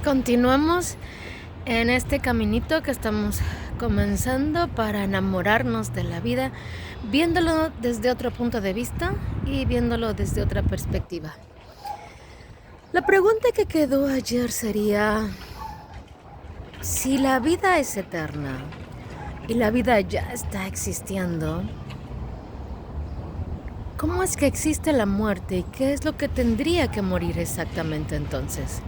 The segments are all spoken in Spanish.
Continuamos en este caminito que estamos comenzando para enamorarnos de la vida, viéndolo desde otro punto de vista y viéndolo desde otra perspectiva. La pregunta que quedó ayer sería, si la vida es eterna y la vida ya está existiendo, ¿cómo es que existe la muerte y qué es lo que tendría que morir exactamente entonces?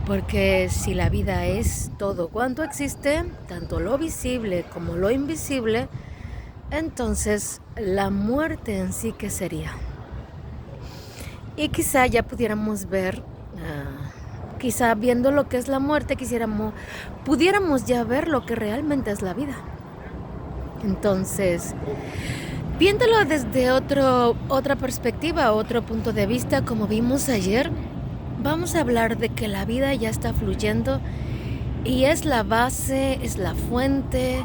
Porque si la vida es todo cuanto existe, tanto lo visible como lo invisible, entonces la muerte en sí, ¿qué sería? Y quizá ya pudiéramos ver, quizá viendo lo que es la muerte, pudiéramos ya ver lo que realmente es la vida. Entonces, viéndolo desde otra perspectiva, otro punto de vista, como vimos ayer, vamos a hablar de que la vida ya está fluyendo y es la base, es la fuente,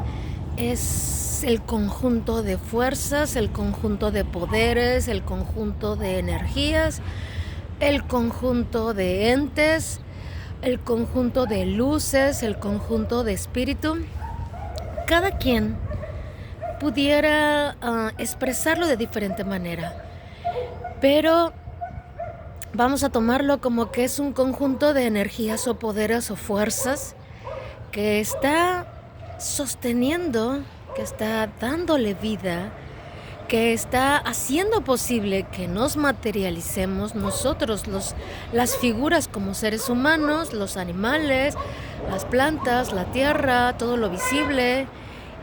es el conjunto de fuerzas, el conjunto de poderes, el conjunto de energías, el conjunto de entes, el conjunto de luces, el conjunto de espíritu. Cada quien pudiera expresarlo de diferente manera, pero vamos a tomarlo como que es un conjunto de energías o poderes o fuerzas que está sosteniendo, que está dándole vida, que está haciendo posible que nos materialicemos nosotros, las figuras como seres humanos, los animales, las plantas, la tierra, todo lo visible,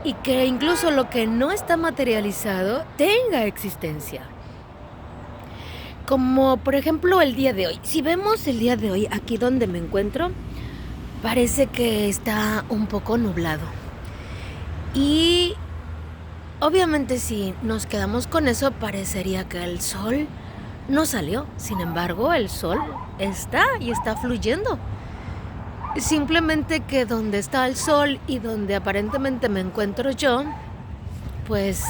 y que incluso lo que no está materializado tenga existencia. Como por ejemplo el día de hoy. Si vemos el día de hoy aquí donde me encuentro, parece que está un poco nublado. Y obviamente si nos quedamos con eso, parecería que el sol no salió. Sin embargo, el sol está y está fluyendo. Simplemente que donde está el sol y donde aparentemente me encuentro yo, pues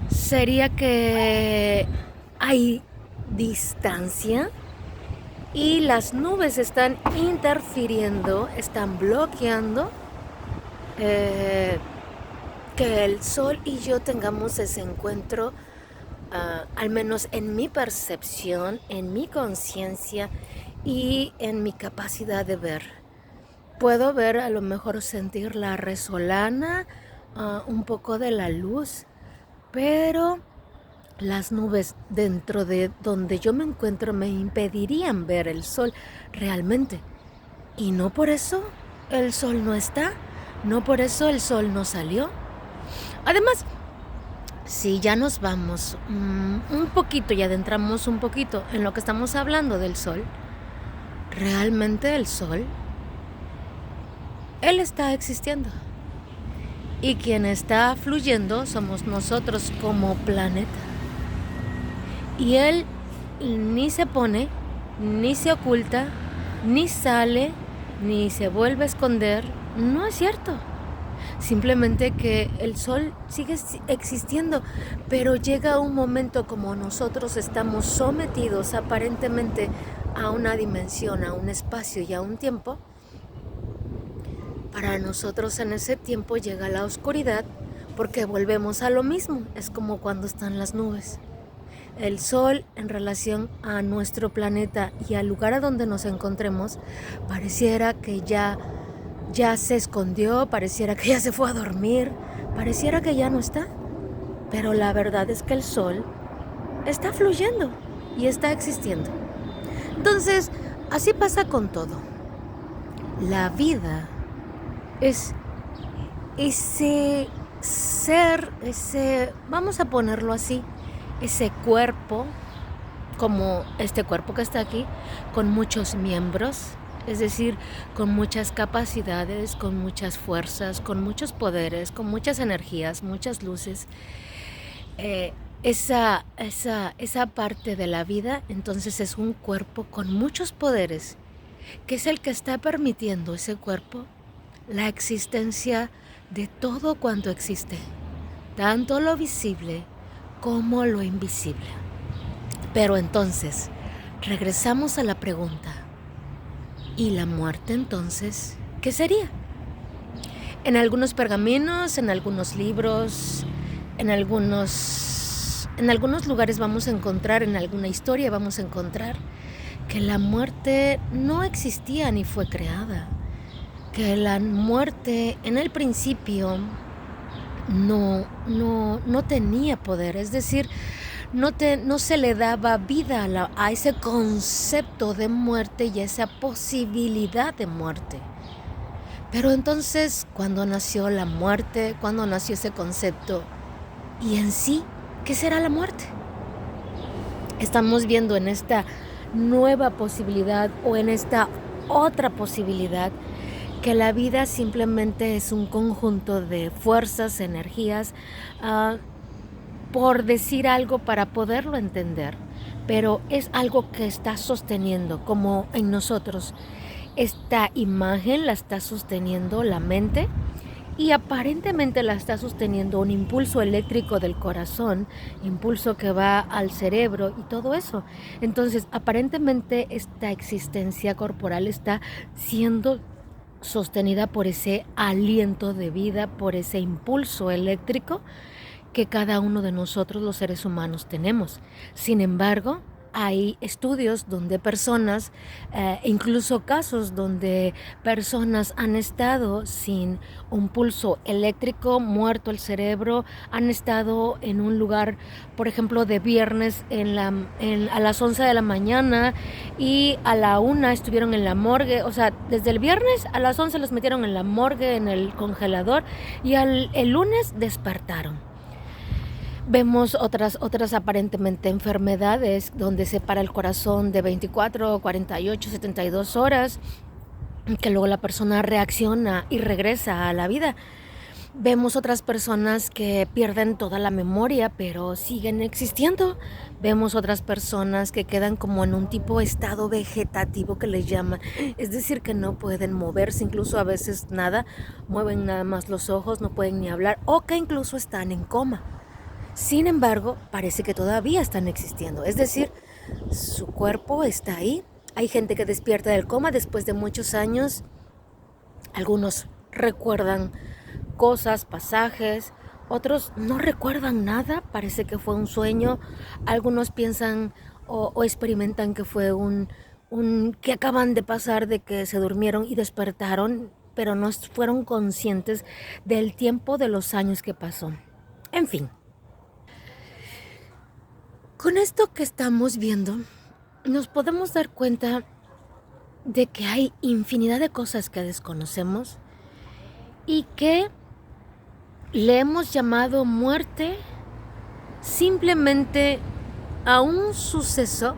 sería que hay distancia y las nubes están interfiriendo, están bloqueando que el sol y yo tengamos ese encuentro, al menos en mi percepción, en mi conciencia y en mi capacidad de ver. Puedo ver, a lo mejor sentir la resolana, un poco de la luz, pero las nubes dentro de donde yo me encuentro me impedirían ver el sol realmente. Y no por eso el sol no está, no por eso el sol no salió. Además, si ya nos vamos un poquito y adentramos un poquito en lo que estamos hablando del sol, realmente el sol, él está existiendo. Y quien está fluyendo somos nosotros como planeta. Y él ni se pone, ni se oculta, ni sale, ni se vuelve a esconder. No es cierto. Simplemente que el sol sigue existiendo, pero llega un momento como nosotros estamos sometidos aparentemente a una dimensión, a un espacio y a un tiempo. Para nosotros en ese tiempo llega la oscuridad porque volvemos a lo mismo. Es como cuando están las nubes. El sol en relación a nuestro planeta y al lugar a donde nos encontremos pareciera que ya se escondió, pareciera que ya se fue a dormir, pareciera que ya no está. Pero la verdad es que el sol está fluyendo y está existiendo. Entonces, así pasa con todo. La vida es ese ser, vamos a ponerlo así, ese cuerpo, como este cuerpo que está aquí, con muchos miembros, es decir, con muchas capacidades, con muchas fuerzas, con muchos poderes, con muchas energías, muchas luces. Esa parte de la vida, entonces es un cuerpo con muchos poderes, que es el que está permitiendo ese cuerpo la existencia de todo cuanto existe, tanto lo visible como lo invisible. Pero entonces, regresamos a la pregunta, ¿Y la muerte entonces qué sería? En algunos pergaminos, en algunos libros, en algunos lugares vamos a encontrar, en alguna historia vamos a encontrar que la muerte no existía ni fue creada, que la muerte en el principio no tenía poder, es decir, no se le daba vida a ese concepto de muerte y a esa posibilidad de muerte. Pero entonces, cuando nació la muerte, cuando nació ese concepto, y en sí, ¿qué será la muerte? Estamos viendo en esta nueva posibilidad o en esta otra posibilidad que la vida simplemente es un conjunto de fuerzas, energías, por decir algo para poderlo entender, pero es algo que está sosteniendo, como en nosotros. Esta imagen la está sosteniendo la mente y aparentemente la está sosteniendo un impulso eléctrico del corazón, impulso que va al cerebro y todo eso. Entonces, aparentemente esta existencia corporal está siendo sostenida por ese aliento de vida, por ese impulso eléctrico que cada uno de nosotros los seres humanos tenemos. Sin embargo, hay estudios donde personas, incluso casos donde personas han estado sin un pulso eléctrico, muerto el cerebro, han estado en un lugar, por ejemplo, de viernes a las 11 de la mañana y a la 1 estuvieron en la morgue, o sea, desde el viernes a las 11 los metieron en la morgue, en el congelador, y el lunes despertaron. Vemos otras aparentemente enfermedades donde se para el corazón de 24, 48, 72 horas, que luego la persona reacciona y regresa a la vida. Vemos otras personas que pierden toda la memoria, pero siguen existiendo. Vemos otras personas que quedan como en un tipo de estado vegetativo que les llaman. Es decir, que no pueden moverse, incluso a veces nada, mueven nada más los ojos, no pueden ni hablar, o que incluso están en coma. Sin embargo, parece que todavía están existiendo, es decir, su cuerpo está ahí. Hay gente que despierta del coma después de muchos años. Algunos recuerdan cosas, pasajes, otros no recuerdan nada, parece que fue un sueño. Algunos piensan o experimentan que fue que acaban de pasar, de que se durmieron y despertaron, pero no fueron conscientes del tiempo, de los años que pasó. En fin. Con esto que estamos viendo, nos podemos dar cuenta de que hay infinidad de cosas que desconocemos y que le hemos llamado muerte simplemente a un suceso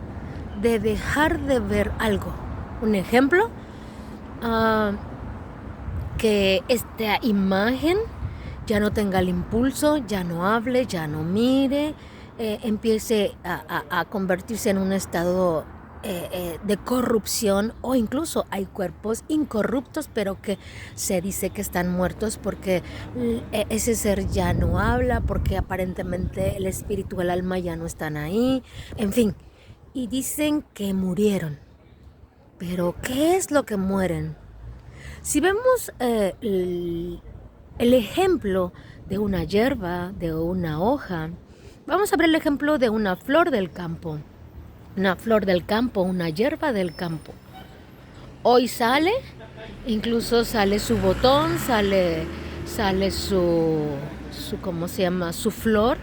de dejar de ver algo. Un ejemplo, que esta imagen ya no tenga el impulso, ya no hable, ya no mire, empiece a convertirse en un estado de corrupción, o incluso hay cuerpos incorruptos pero que se dice que están muertos porque ese ser ya no habla, porque aparentemente el espíritu, el alma ya no están ahí, en fin, y dicen que murieron. Pero ¿qué es lo que mueren? Si vemos el ejemplo de una hierba, de una hoja, vamos a ver el ejemplo de una flor del campo. Una flor del campo, una hierba del campo. Hoy sale, incluso sale su botón, sale su ¿cómo se llama? Su flor.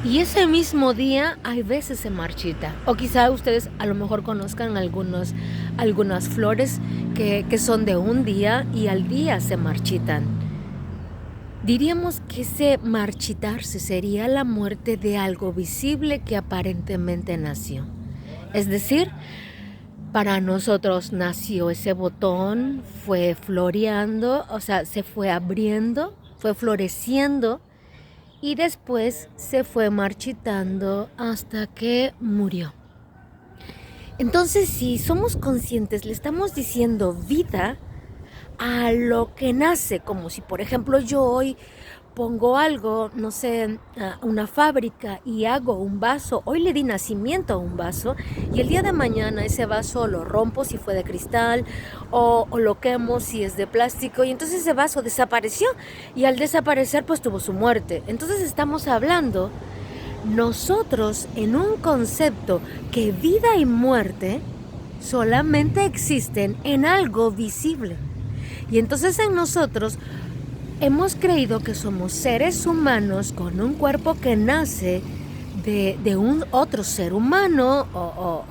Y ese mismo día hay veces se marchita. O quizá ustedes a lo mejor conozcan algunas flores que son de un día y al día se marchitan. Diríamos que ese marchitarse sería la muerte de algo visible que aparentemente nació. Es decir, para nosotros nació ese botón, fue floreando, o sea, se fue abriendo, fue floreciendo y después se fue marchitando hasta que murió. Entonces, si somos conscientes, le estamos diciendo vida a lo que nace, como si, por ejemplo, yo hoy pongo algo, no sé, a una fábrica y hago un vaso, hoy le di nacimiento a un vaso y el día de mañana ese vaso lo rompo si fue de cristal o lo quemo si es de plástico y entonces ese vaso desapareció y al desaparecer pues tuvo su muerte. Entonces estamos hablando nosotros en un concepto que vida y muerte solamente existen en algo visible. Y entonces en nosotros hemos creído que somos seres humanos con un cuerpo que nace de un otro ser humano o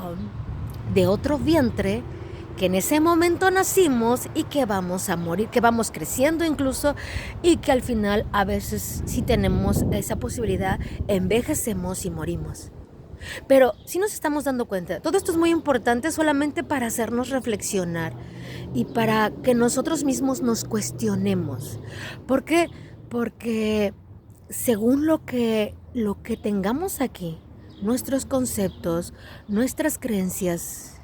de otro vientre, que en ese momento nacimos y que vamos a morir, que vamos creciendo incluso y que al final a veces si tenemos esa posibilidad envejecemos y morimos. Pero si nos estamos dando cuenta, todo esto es muy importante solamente para hacernos reflexionar y para que nosotros mismos nos cuestionemos. ¿Por qué? Porque según lo que tengamos aquí, nuestros conceptos, nuestras creencias,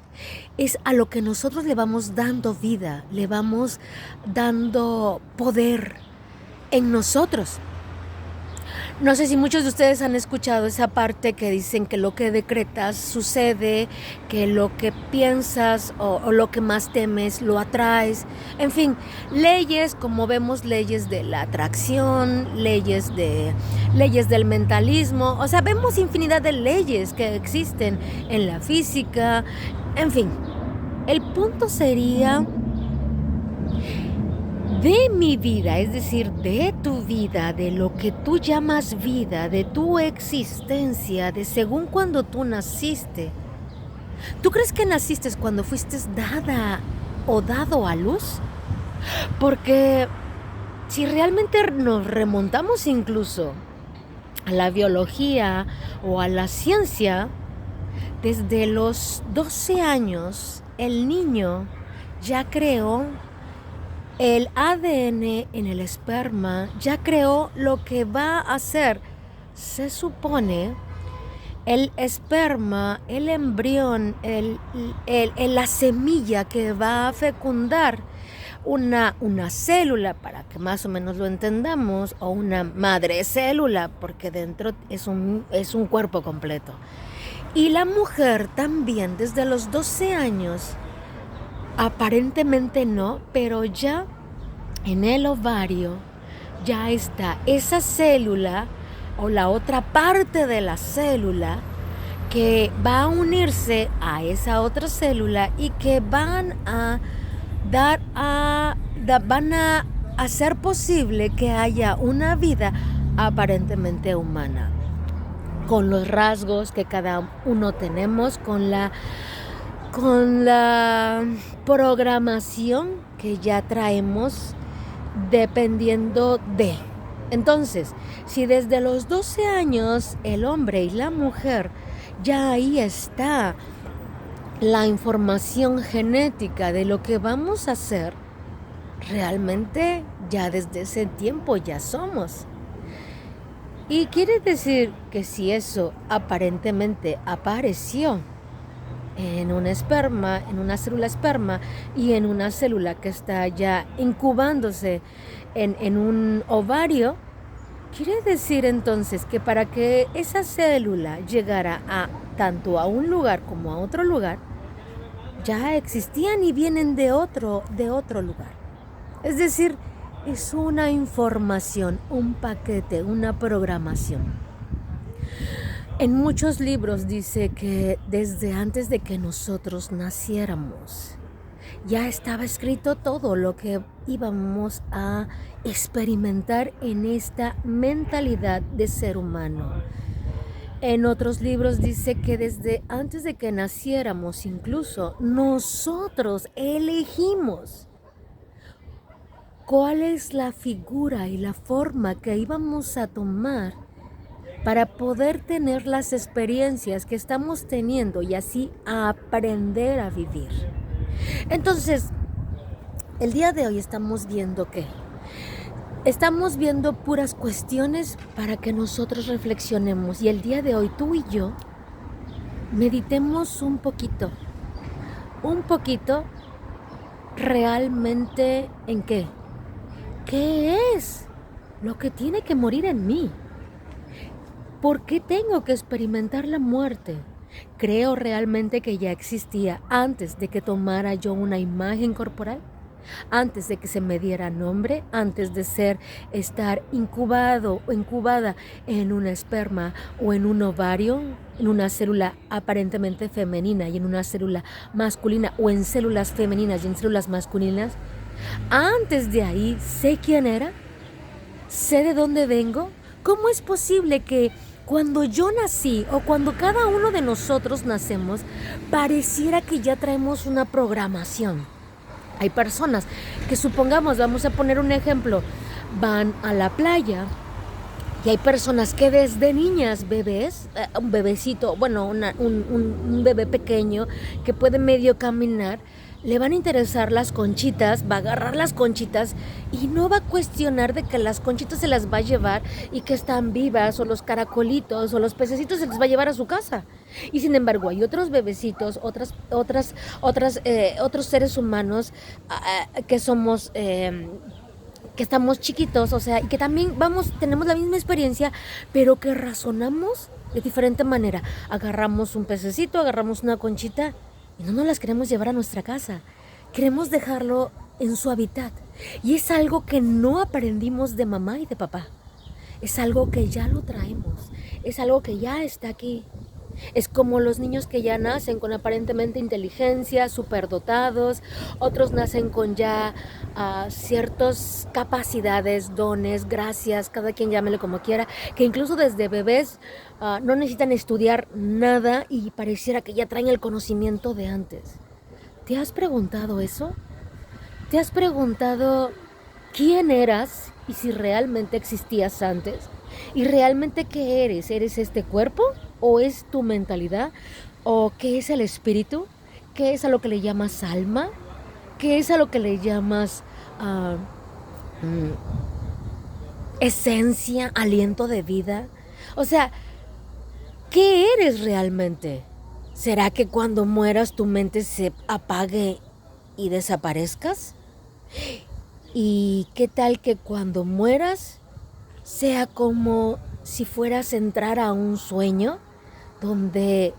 es a lo que nosotros le vamos dando vida, le vamos dando poder en nosotros. No sé si muchos de ustedes han escuchado esa parte que dicen que lo que decretas sucede, que lo que piensas o lo que más temes lo atraes. En fin, leyes, como vemos, leyes de la atracción, leyes del mentalismo. O sea, vemos infinidad de leyes que existen en la física. En fin, el punto sería de mi vida, es decir, de tu vida, de lo que tú llamas vida, de tu existencia, de según cuando tú naciste. ¿Tú crees que naciste cuando fuiste dada o dado a luz? Porque si realmente nos remontamos incluso a la biología o a la ciencia, desde los 12 años el niño ya creó el ADN en el esperma, ya creó lo que va a hacer, se supone, el esperma, el embrión, la semilla que va a fecundar una célula, para que más o menos lo entendamos, o una madre célula, porque dentro es un cuerpo completo. Y la mujer también, desde los 12 años, aparentemente no, pero ya en el ovario ya está esa célula o la otra parte de la célula que va a unirse a esa otra célula y que van a hacer posible que haya una vida aparentemente humana, con los rasgos que cada uno tenemos, con la programación que ya traemos dependiendo de. Entonces, si desde los 12 años el hombre y la mujer, ya ahí está la información genética de lo que vamos a hacer, realmente ya desde ese tiempo ya somos. Y quiere decir que si eso aparentemente apareció en un esperma, en una célula esperma y en una célula que está ya incubándose en un ovario, quiere decir entonces que para que esa célula llegara tanto a un lugar como a otro lugar, ya existían y vienen de otro lugar. Es decir, es una información, un paquete, una programación. En muchos libros dice que desde antes de que nosotros naciéramos, ya estaba escrito todo lo que íbamos a experimentar en esta mentalidad de ser humano. En otros libros dice que desde antes de que naciéramos incluso, nosotros elegimos cuál es la figura y la forma que íbamos a tomar para poder tener las experiencias que estamos teniendo y así aprender a vivir. Entonces, el día de hoy estamos viendo puras cuestiones para que nosotros reflexionemos. Y el día de hoy tú y yo meditemos un poquito realmente en qué. ¿Qué es lo que tiene que morir en mí. ¿Por qué tengo que experimentar la muerte? ¿Creo realmente que ya existía antes de que tomara yo una imagen corporal? Antes de que se me diera nombre, antes de estar incubado o incubada en una esperma o en un ovario, en una célula aparentemente femenina y en una célula masculina, o en células femeninas y en células masculinas. Antes de ahí, sé quién era, sé de dónde vengo. ¿Cómo es posible que cuando yo nací o cuando cada uno de nosotros nacemos, pareciera que ya traemos una programación? Hay personas que, supongamos, vamos a poner un ejemplo, van a la playa y hay personas que desde niñas, bebés, un bebecito, bueno, un bebé pequeño que puede medio caminar, le van a interesar las conchitas, va a agarrar las conchitas y no va a cuestionar de que las conchitas se las va a llevar y que están vivas, o los caracolitos o los pececitos se les va a llevar a su casa. Y sin embargo hay otros bebecitos, otros seres humanos que somos... que estamos chiquitos, o sea, y que también tenemos la misma experiencia, pero que razonamos de diferente manera. Agarramos un pececito, agarramos una conchita y no nos las queremos llevar a nuestra casa. Queremos dejarlo en su hábitat. Y es algo que no aprendimos de mamá y de papá. Es algo que ya lo traemos. Es algo que ya está aquí. Es como los niños que ya nacen con aparentemente inteligencia, superdotados. Otros nacen con ya ciertas capacidades, dones, gracias, cada quien llámele como quiera, que incluso desde bebés no necesitan estudiar nada y pareciera que ya traen el conocimiento de antes. ¿Te has preguntado eso? ¿Te has preguntado quién eras y si realmente existías antes? ¿Y realmente qué eres? ¿Eres este cuerpo? ¿O es tu mentalidad? ¿O qué es el espíritu? ¿Qué es a lo que le llamas alma? ¿Qué es a lo que le llamas esencia, aliento de vida? O sea, ¿qué eres realmente? ¿Será que cuando mueras tu mente se apague y desaparezcas? ¿Y qué tal que cuando mueras sea como si fueras a entrar a un sueño donde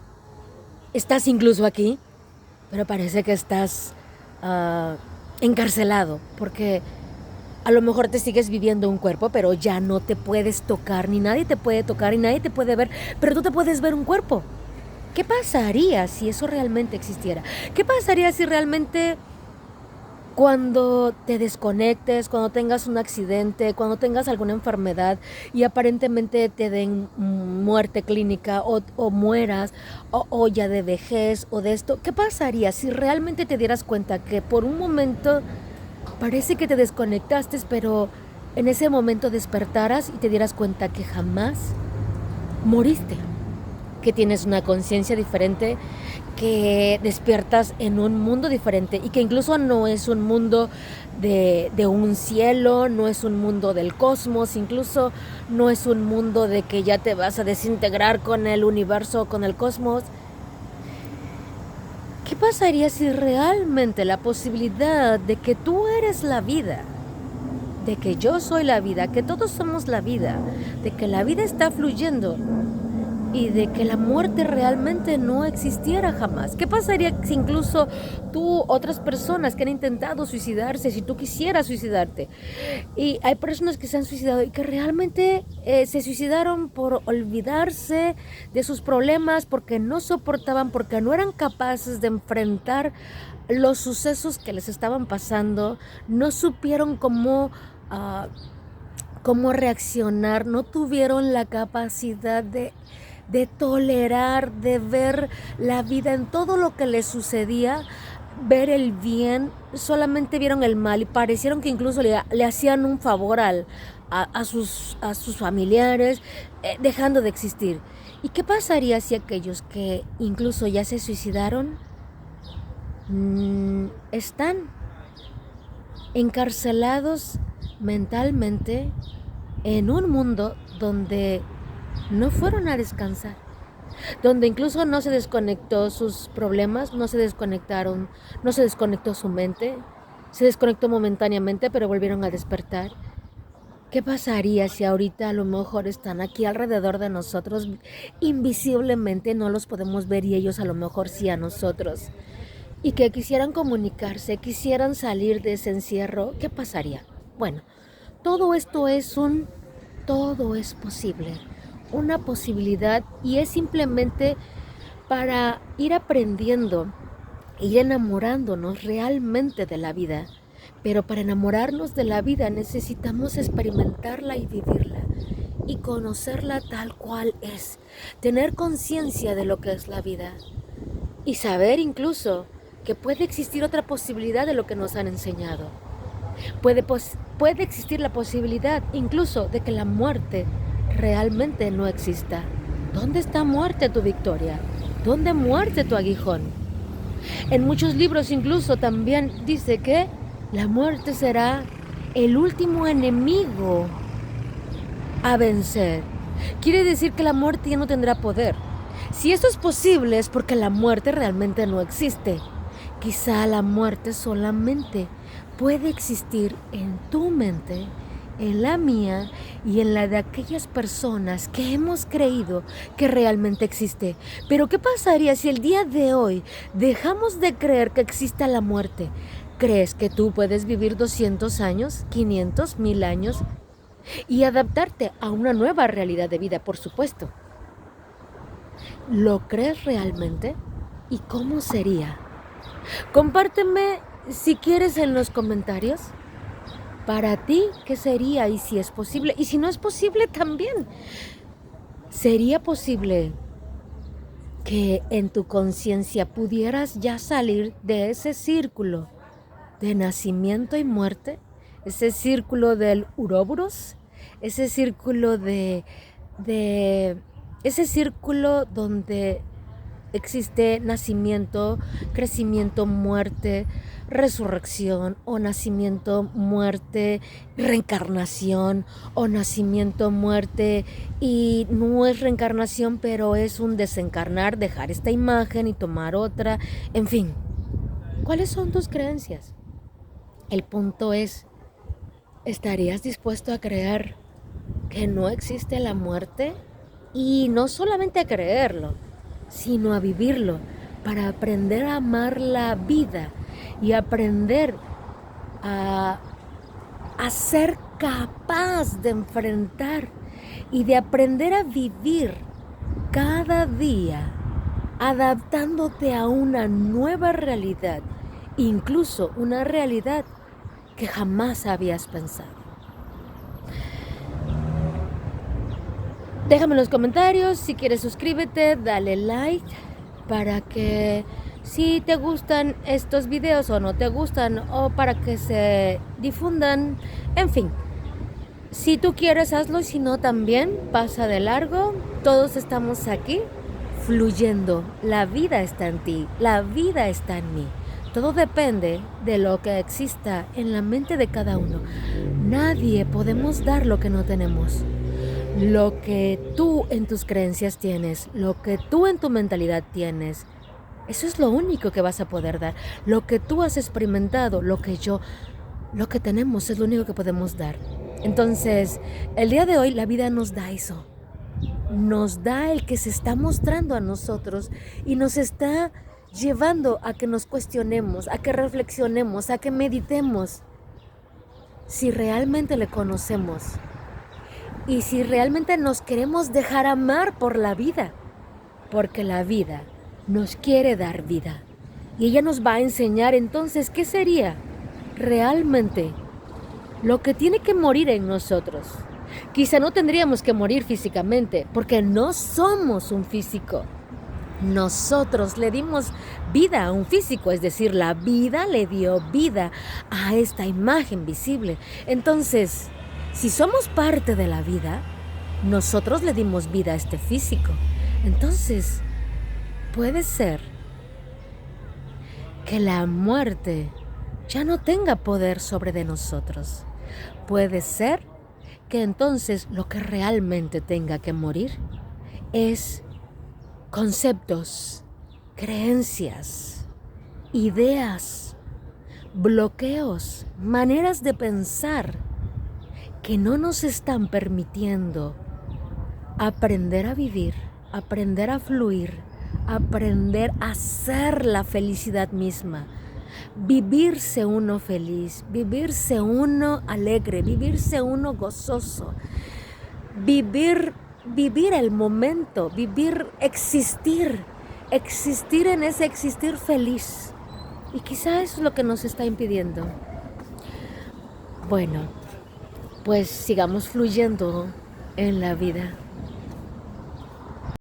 estás incluso aquí, pero parece que estás encarcelado, porque a lo mejor te sigues viviendo un cuerpo, pero ya no te puedes tocar, ni nadie te puede tocar, ni nadie te puede ver, pero tú te puedes ver un cuerpo? ¿Qué pasaría si eso realmente existiera? ¿Qué pasaría si realmente cuando te desconectes, cuando tengas un accidente, cuando tengas alguna enfermedad y aparentemente te den muerte clínica o mueras o ya de vejez o de esto? ¿Qué pasaría si realmente te dieras cuenta que por un momento parece que te desconectaste, pero en ese momento despertaras y te dieras cuenta que jamás moriste? Que tienes una conciencia diferente, que despiertas en un mundo diferente y que incluso no es un mundo de un cielo, no es un mundo del cosmos, incluso no es un mundo de que ya te vas a desintegrar con el universo, con el cosmos. ¿Qué pasaría si realmente la posibilidad de que tú eres la vida, de que yo soy la vida, que todos somos la vida, de que la vida está fluyendo y de que la muerte realmente no existiera jamás? ¿Qué pasaría si incluso tú, otras personas que han intentado suicidarse, si tú quisieras suicidarte? Y hay personas que se han suicidado y que realmente se suicidaron por olvidarse de sus problemas, porque no soportaban, porque no eran capaces de enfrentar los sucesos que les estaban pasando, no supieron cómo reaccionar, no tuvieron la capacidad de tolerar, de ver la vida en todo lo que les sucedía, ver el bien, solamente vieron el mal y parecieron que incluso le hacían un favor a sus familiares, dejando de existir. ¿Y qué pasaría si aquellos que incluso ya se suicidaron están encarcelados mentalmente en un mundo donde no fueron a descansar, donde incluso no se desconectó sus problemas, no se desconectó su mente, se desconectó momentáneamente, pero volvieron a despertar? ¿Qué pasaría si ahorita a lo mejor están aquí alrededor de nosotros, invisiblemente no los podemos ver y ellos a lo mejor sí a nosotros? Y que quisieran comunicarse, quisieran salir de ese encierro, ¿qué pasaría? Bueno, todo esto todo es posible, una posibilidad y es simplemente para ir aprendiendo, ir enamorándonos realmente de la vida. Pero para enamorarnos de la vida necesitamos experimentarla y vivirla y conocerla tal cual es, tener conciencia de lo que es la vida y saber incluso que puede existir otra posibilidad de lo que nos han enseñado. Puede existir la posibilidad incluso de que la muerte realmente no exista. ¿Dónde está muerte tu victoria? ¿Dónde muerte tu aguijón? En muchos libros incluso también dice que la muerte será el último enemigo a vencer. Quiere decir que la muerte ya no tendrá poder. Si esto es posible es porque la muerte realmente no existe. Quizá la muerte solamente puede existir en tu mente, en la mía y en la de aquellas personas que hemos creído que realmente existe. Pero ¿qué pasaría si el día de hoy dejamos de creer que exista la muerte? ¿Crees que tú puedes vivir 200 años, 500, 1000 años y adaptarte a una nueva realidad de vida, por supuesto? ¿Lo crees realmente? ¿Y cómo sería? Compárteme si quieres en los comentarios. Para ti, ¿qué sería? Y si es posible. Y si no es posible, también. ¿Sería posible que en tu conciencia pudieras ya salir de ese círculo de nacimiento y muerte? Ese círculo del Uroboros. Ese círculo ese círculo donde existe nacimiento, crecimiento, muerte, resurrección, o nacimiento, muerte, reencarnación, o nacimiento, muerte, y no es reencarnación, pero es un desencarnar, dejar esta imagen y tomar otra, en fin. ¿Cuáles son tus creencias? El punto es, ¿estarías dispuesto a creer que no existe la muerte? Y no solamente a creerlo, sino a vivirlo, para aprender a amar la vida y aprender a ser capaz de enfrentar y de aprender a vivir cada día, adaptándote a una nueva realidad, incluso una realidad que jamás habías pensado. Déjame en los comentarios, si quieres suscríbete, dale like para que si te gustan estos videos o no te gustan o para que se difundan, en fin. Si tú quieres hazlo y si no también pasa de largo, todos estamos aquí fluyendo, la vida está en ti, la vida está en mí. Todo depende de lo que exista en la mente de cada uno. Nadie podemos dar lo que no tenemos. Lo que tú en tus creencias tienes, lo que tú en tu mentalidad tienes, eso es lo único que vas a poder dar. Lo que tú has experimentado, lo que tenemos es lo único que podemos dar. Entonces, el día de hoy la vida nos da eso. Nos da el que se está mostrando a nosotros y nos está llevando a que nos cuestionemos, a que reflexionemos, a que meditemos si realmente le conocemos. Y si realmente nos queremos dejar amar por la vida, porque la vida nos quiere dar vida. Y ella nos va a enseñar entonces qué sería realmente lo que tiene que morir en nosotros. Quizá no tendríamos que morir físicamente, porque no somos un físico. Nosotros le dimos vida a un físico, es decir, la vida le dio vida a esta imagen visible. Entonces, si somos parte de la vida, nosotros le dimos vida a este físico. Entonces, puede ser que la muerte ya no tenga poder sobre de nosotros. Puede ser que entonces lo que realmente tenga que morir es conceptos, creencias, ideas, bloqueos, maneras de pensar que no nos están permitiendo aprender a vivir, aprender a fluir, aprender a ser la felicidad misma, vivirse uno feliz, vivirse uno alegre, vivirse uno gozoso, vivir el momento, existir en ese existir feliz. Y quizá eso es lo que nos está impidiendo. Bueno, pues sigamos fluyendo en la vida.